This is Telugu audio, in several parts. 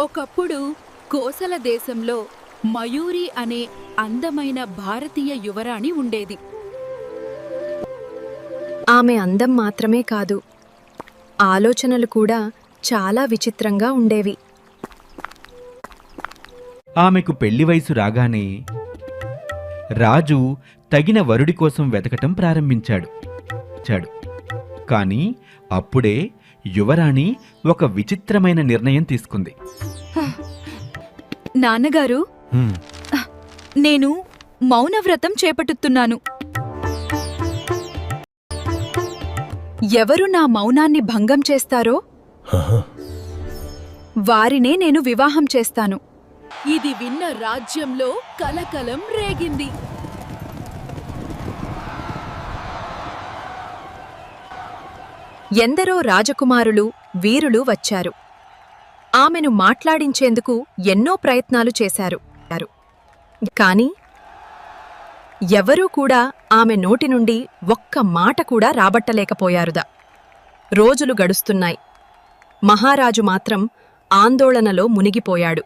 ఒకప్పుడు కోసల దేశంలో మయూరి అనే అందమైన భారతీయ యువరాణి ఉండేది. ఆమె అందం మాత్రమే కాదు, ఆలోచనలు కూడా చాలా విచిత్రంగా ఉండేవి. ఆమెకు పెళ్లి వయసు రాగానే రాజు తగిన వరుడి కోసం వెతకటం ప్రారంభించాడు. కాని అప్పుడే యువరాణి ఒక విచిత్రమైన నిర్ణయం తీసుకుంది. నాన్నగారు, నేను మౌనవ్రతం చేపట్టుతున్నాను. ఎవరు నా మౌనాన్ని భంగం చేస్తారో వారినే నేను వివాహం చేస్తాను. ఇది విన్న రాజ్యంలో కలకలం రేగింది. ఎందరో రాజకుమారులు, వీరులు వచ్చారు. ఆమెను మాట్లాడించేందుకు ఎన్నో ప్రయత్నాలు చేశారు. కాని ఎవరూ కూడా ఆమె నోటి నుండి ఒక్క మాట కూడా రాబట్టలేకపోయారుదా. రోజులు గడుస్తున్నాయి. మహారాజు మాత్రం ఆందోళనలో మునిగిపోయాడు.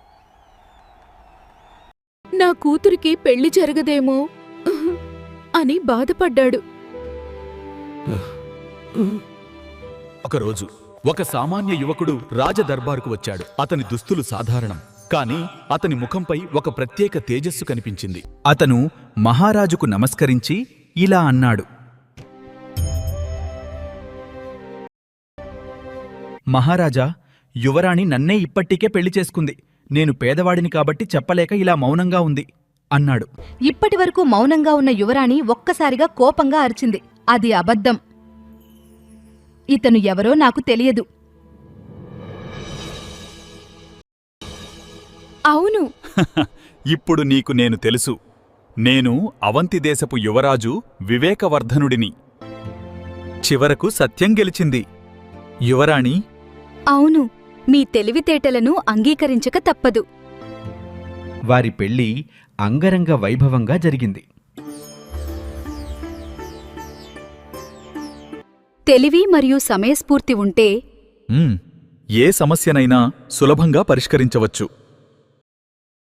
నా కూతురికి పెళ్లి జరగదేమో అని బాధపడ్డాడు. ఒకరోజు ఒక సామాన్య యువకుడు రాజదర్బారుకు వచ్చాడు. అతని దుస్తులు సాధారణం, కాని అతని ముఖంపై ఒక ప్రత్యేక తేజస్సు కనిపించింది. అతను మహారాజుకు నమస్కరించి ఇలా అన్నాడు: మహారాజా, యువరాణి నన్నే ఇప్పటికే పెళ్లి చేసుకుంది. నేను పేదవాడిని కాబట్టి చెప్పలేక ఇలా మౌనంగా ఉంది అన్నాడు. ఇప్పటివరకు మౌనంగా ఉన్న యువరాణి ఒక్కసారిగా కోపంగా అరిచింది. అది అబద్ధం. ఇతను ఎవరో నాకు తెలియదు. అవును, ఇప్పుడు నీకు నేను తెలుసు. నేను అవంతి దేశపు యువరాజు వివేకవర్ధనుడిని. చివరకు సత్యం గెలిచింది. యువరాణి, అవును, మీ తెలివితేటలను అంగీకరించక తప్పదు. వారి పెళ్లి అంగరంగ వైభవంగా జరిగింది. తెలివి మరియు సమయస్ఫూర్తి ఉంటే ఏ సమస్యనైనా సులభంగా పరిష్కరించవచ్చు.